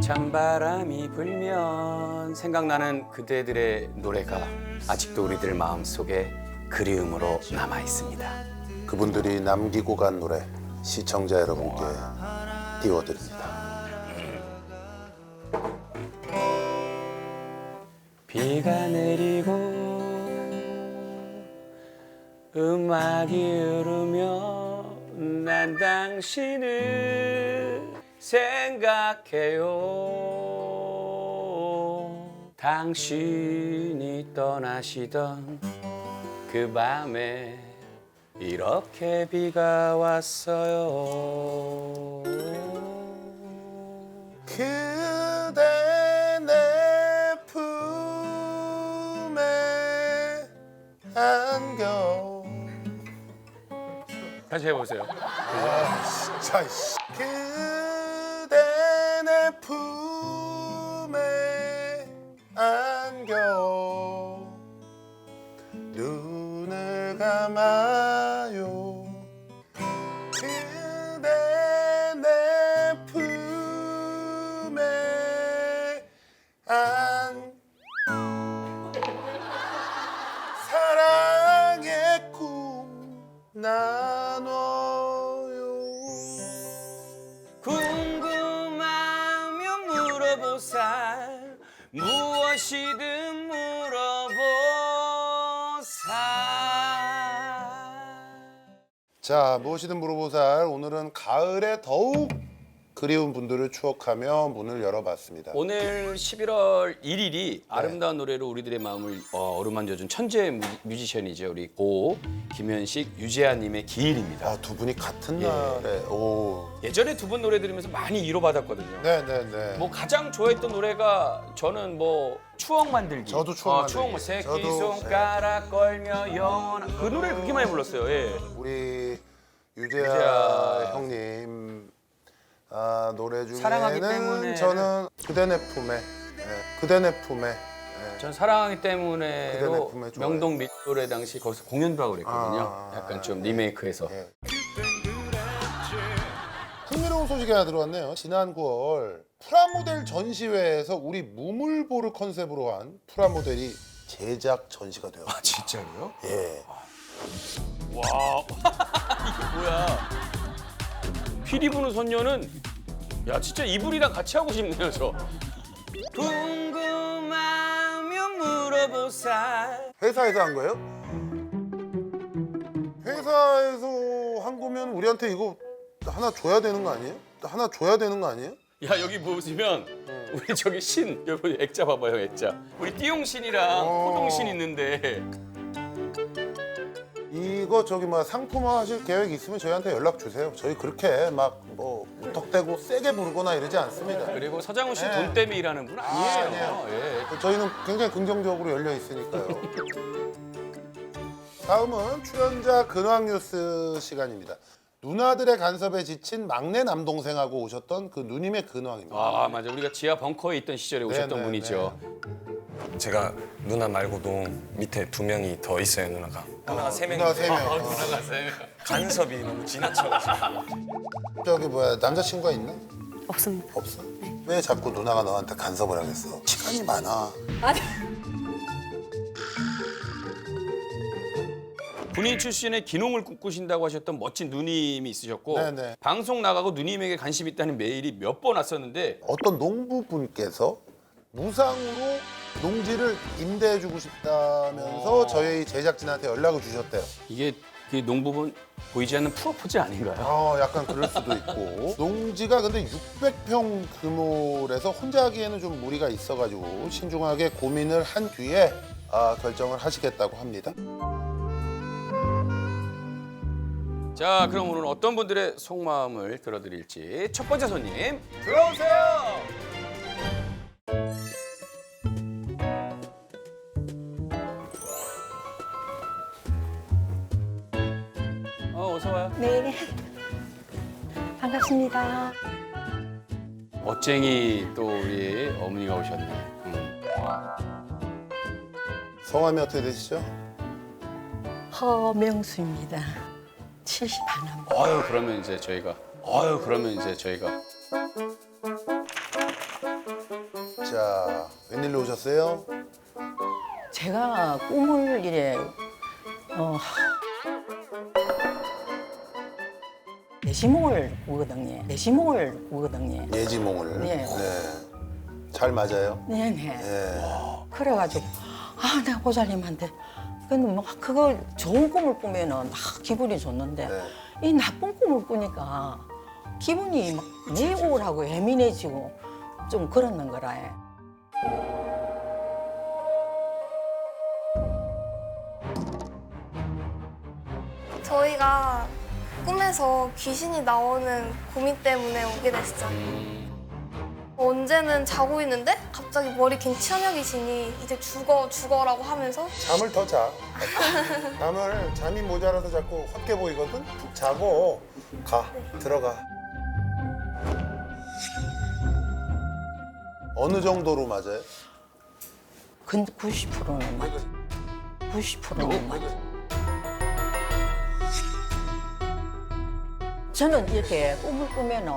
찬바람이 불면 생각나는 그대들의 노래가 아직도 우리들 마음속에 그리움으로 남아 있습니다. 그분들이 남기고 간 노래 시청자 여러분께 띄워드립니다. 비가 내리고 음악이 흐르면 난 당신을 생각해요. 당신이 떠나시던 그 밤에 이렇게 비가 왔어요. 그대 내 품에 안겨. 다시 해보세요. 자, 그대 내 품에 안겨. 눈을 감아요. 그대 내 품에 사랑의 꿈 나눠요. 궁금하면 물어보사 무엇이든 물어보사. 자, 무엇이든 물어보살. 오늘은 가을에 더욱 그리운 분들을 추억하며 문을 열어봤습니다. 오늘 11월 1일이 아름다운 노래로 우리들의 마음을 어루만져준 천재 뮤지션이죠. 우리 고 김현식, 유재하님의 기일입니다. 아, 두 분이 같은 날에. 오. 예전에 두 분 노래 들으면서 많이 위로받았거든요. 네네네. 뭐 가장 좋아했던 노래가 저는 뭐 추억 만들기. 저도 추억 만들기. 추억 뭐 새끼 저도, 손가락 걸며 영원한 그 노래 그렇게 많이 불렀어요. 예. 우리 유재하 유재하. 형님 노래 사랑하기 중에는 때문에. 저는 그대 내 품에, 그대 내 품에. 전 사랑하기 그대 내 때문에로 품에 좋아요. 명동 밑노래 당시 거기서 공연도 하고 그랬거든요. 약간 좀 리메이크해서. 예. 흥미로운 소식이 하나 들어왔네요. 지난 9월 프라모델 전시회에서 우리 무물보를 컨셉으로 한 프라모델이 제작 전시가 되었어요. 아 진짜로요? 예. 와 이게 뭐야? 피리 부는 선녀는 야 진짜 이불이랑 같이 하고 싶네요 저. 궁금하면 물어보사. 회사에서 한 거예요? 회사에서 한 거면 우리한테 이거 하나 줘야 되는 거 아니에요? 하나 줘야 되는 거 아니에요? 야 여기 보시면 우리 저기 신 여기 액자 봐봐요 액자. 우리 띠용신이랑 호동신 있는데. 이거 저기 뭐 상품화 하실 계획 있으면 저희한테 연락 주세요. 저희 그렇게 막 뭐 무턱대고 세게 부르거나 이러지 않습니다. 그리고 서장훈 씨 네. 돈 때문에 일하는 분 아니에요. 아니에요. 예. 저희는 굉장히 긍정적으로 열려 있으니까요. 다음은 출연자 근황 뉴스 시간입니다. 누나들의 간섭에 지친 막내 남동생하고 오셨던 그 누님의 근황입니다. 아 맞아 우리가 지하 벙커에 있던 시절에 오셨던 네, 분이죠. 제가 누나 말고도 밑에 2명이 더 있어요, 누나가. 누나가 3명인데 누나 3명. 누나가 세 명. 간섭이 너무 지나쳐가지고. 저기 뭐야 남자친구가 있나? 없습니다. 없어. 왜 자꾸 누나가 너한테 간섭을 하겠어? 시간이 많아. 아니. 군인 출신의 기농을 꿈꾸신다고 하셨던 멋진 누님이 있으셨고 네네. 방송 나가고 누님에게 관심 있다는 메일이 몇 번 왔었는데 어떤 농부분께서 무상으로 농지를 임대해주고 싶다면서 저희 제작진한테 연락을 주셨대요. 이게 그 농부분 보이지 않는 프로포즈 아닌가요? 약간 그럴 수도 있고. 농지가 근데 600평 규모라서 혼자 하기에는 좀 무리가 있어가지고 신중하게 고민을 한 뒤에 결정을 하시겠다고 합니다. 자 그럼 오늘은 어떤 분들의 속마음을 들어드릴지 첫 번째 손님 들어오세요. 어서 와요. 네. 반갑습니다. 멋쟁이 또 우리 어머니가 오셨네. 성함이 어떻게 되시죠? 허명수입니다. 70 하나입니다. 아유 그러면 이제 저희가 자, 웬일로 오셨어요? 제가 꿈을 이래 내시몽을 꾸거든요. 내시몽을 꾸거든요. 예지몽을. 네. 잘 맞아요. 네네. 예. 그래가지고 내가 보살님한테 근데 뭐 그걸 좋은 꿈을 꾸면은 기분이 좋는데 네. 이 나쁜 꿈을 꾸니까 기분이 막 우울하고 예민해지고 좀 그러는 거라. 저희가 꿈에서 귀신이 나오는 고민 때문에 오게 됐어요. 언제는 자고 있는데 갑자기 머리 긴 천여 귀신이 이제 죽어라고 하면서 잠을 더 자. 잠이 모자라서 자꾸 헛게 보이거든. 푹 자고 가. 들어가. 어느 정도로 맞아요? 근데 90%는 맞아. 90%는 맞아. 저는 이렇게 꿈을 꾸면은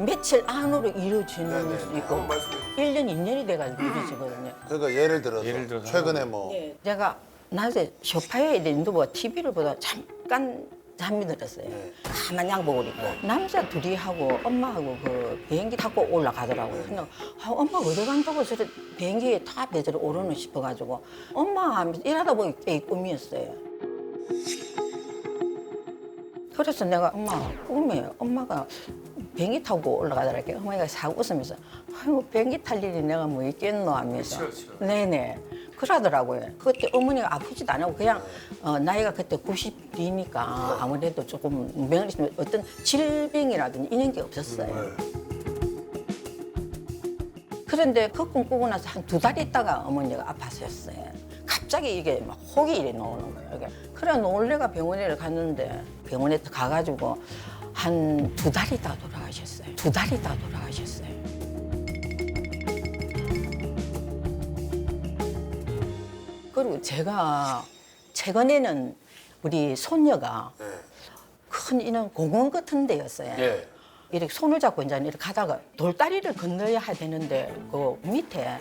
며칠 안으로 이루어지는 네네. 수도 있고 한번 말씀해 1년, 2년이 돼가지고 이루어지거든요. 그러니까 예를 들어서 최근에 뭐 내가 낮에 소파에 누워 TV를 보다 잠깐 잠이 들었어요. 가만 양복을 입고 남자 둘이 하고 엄마하고 그 비행기 타고 올라가더라고요. 근데 엄마 어디 간다고 저래 비행기에 타 배저를 오르는 싶어가지고 엄마 하면서 일하다 보니 이 꿈이었어요. 그래서 내가 엄마 꿈에 엄마가 비행기 타고 올라가더라고요. 어머니가 싹 웃으면서 아이고 비행기 탈 일이 내가 뭐 있겠노 하면서 네네 그러더라고요. 그때 어머니가 아프지도 않고 그냥 나이가 그때 90이니까 아무래도 조금 명이 있으면 어떤 질병이라든지 이런 게 없었어요. 그런데 그 꿈 꾸고 나서 한 2달 있다가 어머니가 아팠었어요. 갑자기 이게 막 혹이 이래 나오는 거예요. 이게. 그래 놀래가 병원에 갔는데 병원에 가가지고 한 2달 있다가 돌아가셨어요. 2달 있다가 돌아가셨어요. 그리고 제가 최근에는 우리 손녀가 큰 이런 공원 같은 데였어요. 예. 이렇게 손을 잡고 이제 이렇게 가다가 돌다리를 건너야 되는데 그 밑에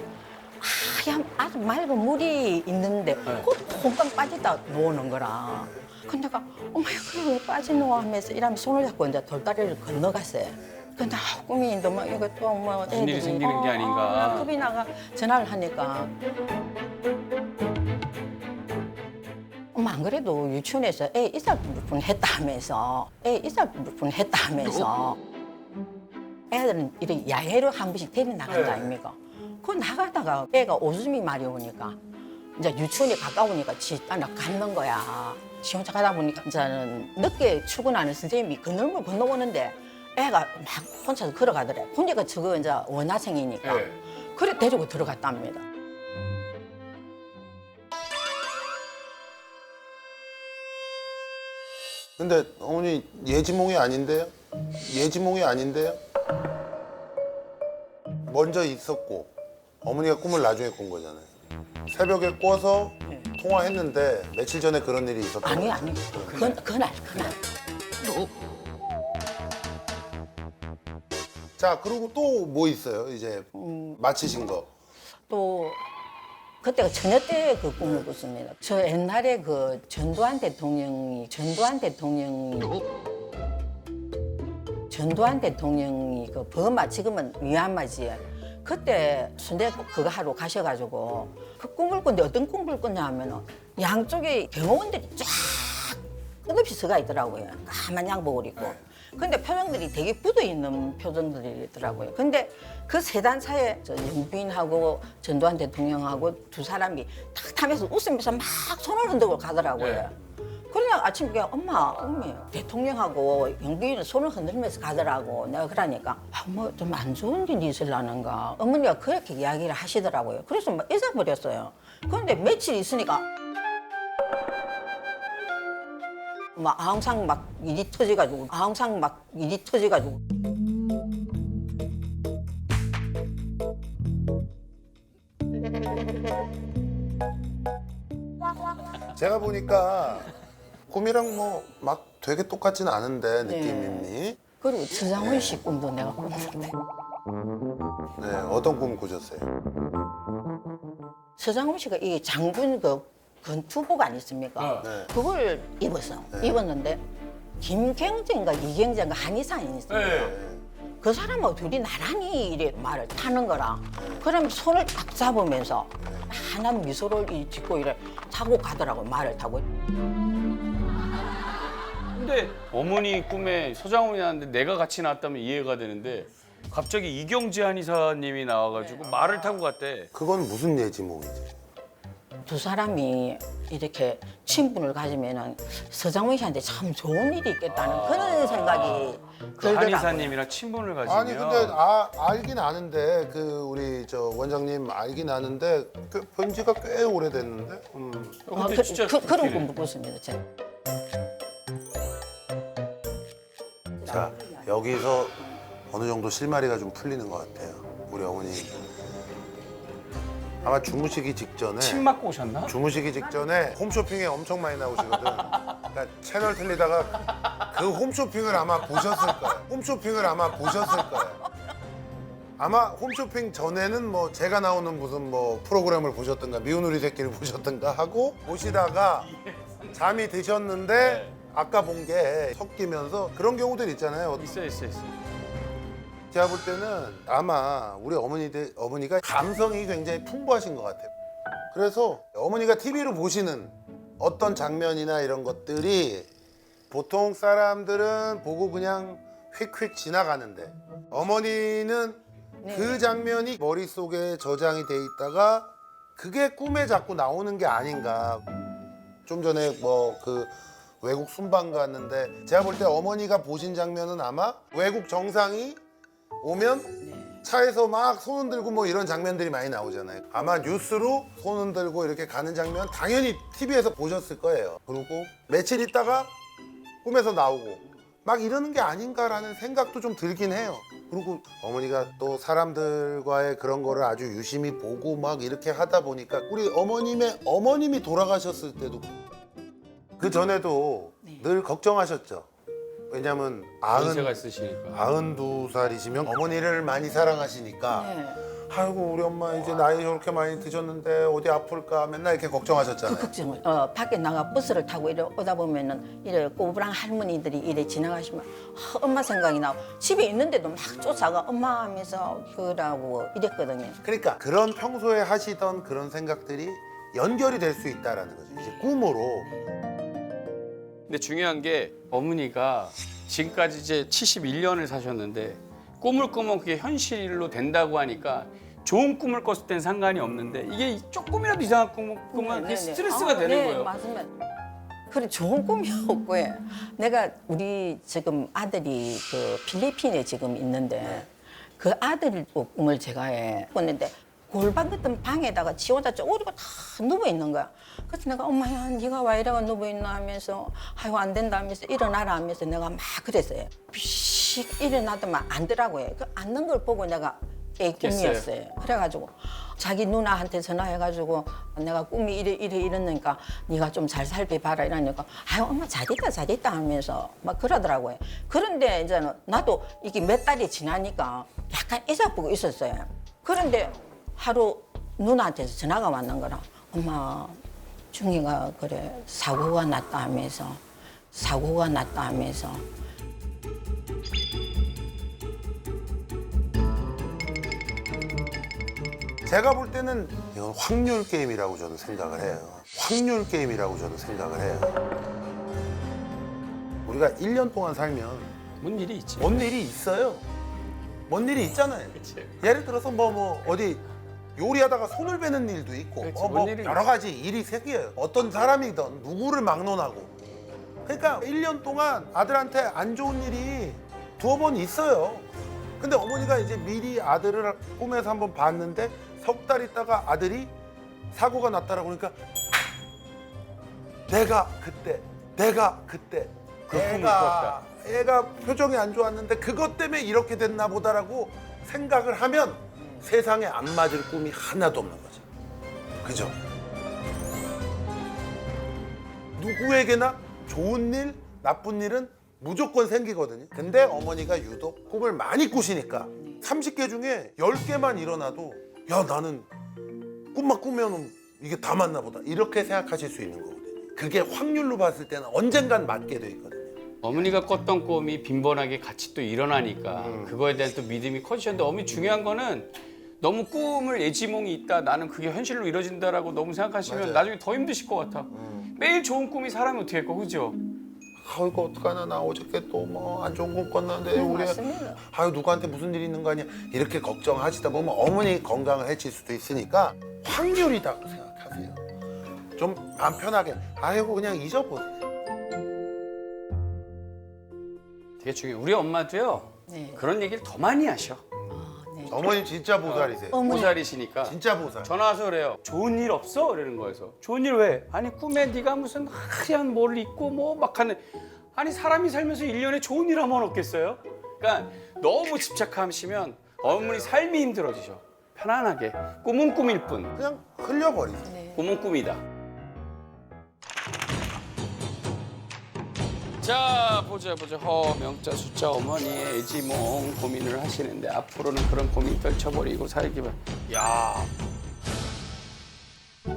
하얀 아주 맑은 물이 있는데 그 퐁당 빠지다 놓는 거라. 근데 내가 어머야 그게 왜 빠지노 하면서 이러면 손을 잡고 이제 돌다리를 건너갔어요. 근데 꿈이 너무 이거 또뭐 무슨 일이 생기는 게 아닌가. 급이 나가 전화를 하니까 엄마 안 그래도 유치원에서 애 이살 뻔했다면서 애들은 이렇게 야외로 한 번씩 데려 나간다 아닙니까? 그 나가다가 애가 오줌이 마려우니까 이제 유치원이 가까우니까 지 따라 갔는 거야. 지 혼자 가다 보니까 이제는 늦게 출근하는 선생님이 그늘물 건너오는데 애가 막 혼자서 걸어가더래. 보니까 저거 이제 원화생이니까 네. 그래 데리고 들어갔답니다. 근데 어머니 예지몽이 아닌데요? 예지몽이 아닌데요? 먼저 있었고 어머니가 꿈을 나중에 꾼 거잖아요. 새벽에 꿔서 통화했는데 며칠 전에 그런 일이 있었던 아니 거죠. 아니 그날 자, 그리고 또 뭐 있어요? 이제 마치신 거. 또 그때가 처녀 때 그 꿈을 꿨습니다. 저 옛날에 그 전두환 대통령이 그 버마 지금은 미얀마지. 그때 순대 그거 하러 가셔가지고 그 꿈을 꿨는데 어떤 꿈을 꿨냐 하면은 양쪽에 경호원들이 쫙 끝없이 서가 있더라고요. 까만 양복을 입고. 근데 표정들이 되게 굳어 있는 표정들이더라고요. 근데 그 세단 사이에 저 영빈하고 전두환 대통령하고 두 사람이 탁 타면서 웃으면서 막 손을 흔들고 가더라고요. 네. 그냥 아침에 그냥 엄마 대통령하고 영빈이는 손을 흔들면서 가더라고. 내가 그러니까 뭐 좀 안 좋은 일이 있으려는가. 어머니가 그렇게 이야기를 하시더라고요. 그래서 막 잊어버렸어요. 그런데 며칠 있으니까 막 항상 막 일이 터져가지고 제가 보니까 꿈이랑 뭐 막 되게 똑같진 않은데 네. 느낌이. 그리고 서장훈 씨 꿈도 내가 꿨는데 네, 어떤 꿈 꾸셨어요? 서장훈 씨가 이 장군 그 건투복 아니습니까? 네. 그걸 입었어. 입었는데 김경재인가 이경재인가 한의사인 있습니다. 네. 그 사람하고 둘이 나란히 이래 말을 타는 거라. 그럼 손을 딱 잡으면서 하나는 미소를 짓고 이래 타고 가더라고 말을 타고. 근데 어머니 꿈에 서장훈이 나왔는데 내가 같이 나왔다면 이해가 되는데 갑자기 이경재 한의사님이 나와가지고 말을 타고 갔대. 그건 무슨 예지몽이지? 두 사람이 이렇게 친분을 가지면은 서장훈 씨한테 참 좋은 일이 있겠다는 그런 생각이 그 들더라고요. 한의사님이랑 친분을 가지면 아니 근데 알긴 아는데 그 우리 저 원장님 알긴 아는데 본 지가 꽤 오래됐는데. 근데 진짜 그런 웃기네. 꿈을 꿨습니다. 제가. 자 여기서 어느 정도 실마리가 좀 풀리는 것 같아요. 우리 어머니 아마 주무시기 직전에 침 맞고 오셨나? 주무시기 직전에 홈쇼핑에 엄청 많이 나오시거든. 그러니까 채널 틀리다가 그 홈쇼핑을 아마 보셨을 거예요. 홈쇼핑을 아마 보셨을 거예요. 아마 홈쇼핑 전에는 뭐 제가 나오는 무슨 뭐 프로그램을 보셨든가 미운 우리 새끼를 보셨든가 하고 보시다가 잠이 드셨는데 아까 본 게 섞이면서 그런 경우들 있잖아요. 있어. 제가 볼 때는 아마 우리 어머니가 감성이 굉장히 풍부하신 것 같아요. 그래서 어머니가 TV로 보시는 어떤 장면이나 이런 것들이 보통 사람들은 보고 그냥 휙휙 지나가는데 어머니는 그 장면이 머릿속에 저장이 돼 있다가 그게 꿈에 자꾸 나오는 게 아닌가. 좀 전에 뭐 그 외국 순방 갔는데 제가 볼 때 어머니가 보신 장면은 아마 외국 정상이 오면 차에서 막 손 흔들고 뭐 이런 장면들이 많이 나오잖아요. 아마 뉴스로 손 흔들고 이렇게 가는 장면 당연히 TV에서 보셨을 거예요. 그리고 며칠 있다가 꿈에서 나오고 막 이러는 게 아닌가라는 생각도 좀 들긴 해요. 그리고 어머니가 또 사람들과의 그런 거를 아주 유심히 보고 막 이렇게 하다 보니까 우리 어머님이 돌아가셨을 때도 그 전에도 늘 걱정하셨죠. 왜냐면 연세가 있으시니까. 92살이시면 어머니를 많이 사랑하시니까 네. 아이고 우리 엄마 이제 나이 저렇게 많이 드셨는데 어디 아플까 맨날 이렇게 그 걱정하셨잖아요. 걱정을 밖에 나가 버스를 타고 이래 오다 보면은 이래 꼬부랑 할머니들이 이래 지나가시면 엄마 생각이 나고 집에 있는데도 막 쫓아가 엄마 하면서 그러고 이랬거든요. 그러니까 그런 평소에 하시던 그런 생각들이 연결이 될 수 있다라는 거죠. 이제 꿈으로. 근데 중요한 게 어머니가 지금까지 이제 71년을 사셨는데 꿈을 꾸면 그게 현실로 된다고 하니까 좋은 꿈을 꿨을 땐 상관이 없는데 이게 조금이라도 이상한 꿈을 꾸면 그게 스트레스가 되는 거예요. 맞습니다. 그래 좋은 꿈이 없고 내가 우리 지금 아들이 그 필리핀에 지금 있는데 그 아들 꿈을 제가 꿨는데 골반 같은 방에다가 지 혼자 쪼그리고 다 누워 있는 거야. 그래서 내가 엄마야 네가 왜 이러고 누워 있나 하면서 아이고 안 된다 하면서 일어나라 하면서 내가 막 그랬어요. 씩 일어나더만 안더라고요. 그 앉는 걸 보고 내가 애 꿈이었어요. 그래가지고 자기 누나한테 전화해가지고 내가 꿈이 이러니까 네가 좀 잘 살펴봐라 이러니까 아유 엄마 잘했다 하면서 막 그러더라고요. 그런데 이제는 나도 이게 몇 달이 지나니까 약간 애잡고 있었어요. 그런데 하루 누나한테서 전화가 왔는 거라 엄마 중이가 그래 사고가 났다 하면서 제가 볼 때는 이건 확률 게임이라고 저는 생각을 해요. 확률 게임이라고 저는 생각을 해요. 우리가 1년 동안 살면 뭔 일이 있지? 뭔 일이 있어요. 뭔 일이 있잖아요. 그치. 예를 들어서 뭐 어디 요리하다가 손을 베는 일도 있고 그치, 뭐 뭔 일이 여러 가지 일이 생겨요. 어떤 사람이든 누구를 막론하고. 그러니까 1년 동안 아들한테 안 좋은 일이 두어 번 있어요. 근데 어머니가 이제 미리 아들을 꿈에서 한번 봤는데 석 달 있다가 아들이 사고가 났다라고 그러니까 내가 그때 그 꿈을 꿨다. 애가 표정이 안 좋았는데 그것 때문에 이렇게 됐나 보다라고 생각을 하면 세상에 안 맞을 꿈이 하나도 없는 거죠. 그죠? 누구에게나 좋은 일, 나쁜 일은 무조건 생기거든요. 근데 어머니가 유독 꿈을 많이 꾸시니까 30개 중에 10개만 일어나도 야 나는 꿈만 꾸면 이게 다 맞나 보다 이렇게 생각하실 수 있는 거거든요. 그게 확률로 봤을 때는 언젠간 맞게 돼 있거든요. 어머니가 꿨던 꿈이 빈번하게 같이 또 일어나니까 그거에 대한 또 믿음이 커지셨는데 어머니 중요한 거는 너무 꿈을 예지몽이 있다 나는 그게 현실로 이루어진다라고 너무 생각하시면 맞아요. 나중에 더 힘드실 것 같아. 매일 좋은 꿈이 사람이 어떻게 할까 그죠? 아이고 어떡하나 나 어저께 또 뭐 안 좋은 꿈 꿨는데 우리 맞습니다. 아유 누구한테 무슨 일이 있는 거 아니야 이렇게 걱정하시다 보면 어머니 건강을 해칠 수도 있으니까 확률이라고 생각하세요. 좀 마음 편하게 아이고 그냥 잊어보세요. 되게 중요해요. 우리 엄마도요 네. 그런 얘기를 더 많이 하셔. 네. 어머니 진짜 보살이세요. 어머니. 보살이시니까 진짜 보살. 전화 와서 그래요. 좋은 일 없어? 이러는 거에서 좋은 일 왜? 아니 꿈에 네가 무슨 하얀 뭘 입고 뭐 막 하는 아니 사람이 살면서 1년에 좋은 일 하면 없겠어요? 그러니까 너무 집착하시면 어머니 삶이 힘들어지셔. 편안하게 꿈은 꿈일 뿐 그냥 흘려버리세요. 네. 꿈은 꿈이다. 자 보자 허명자 숫자 어머니의 애지몽 고민을 하시는데 앞으로는 그런 고민 떨쳐버리고 살기 바랍니다. 야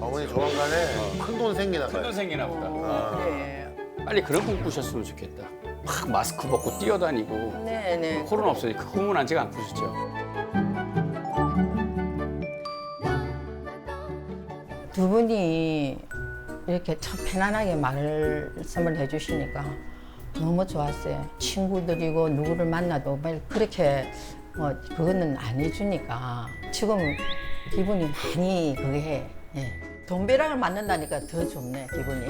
어머니 조만간에 큰 돈 생기나 봐요. 큰돈 생기나 보다. 네. 빨리 그런 꿈 꾸셨으면 좋겠다. 막 마스크 벗고 뛰어다니고 네. 코로나 없으니까 그 꿈은 아직 안 꾸셨죠? 두 분이 이렇게 참 편안하게 말씀을 해주시니까 너무 좋았어요. 친구들이고 누구를 만나도 말 그렇게 뭐 그거는 안 해주니까 지금 기분이 많이 그게 해. 예. 돈벼락을 맞는다니까 더 좋네 기분이.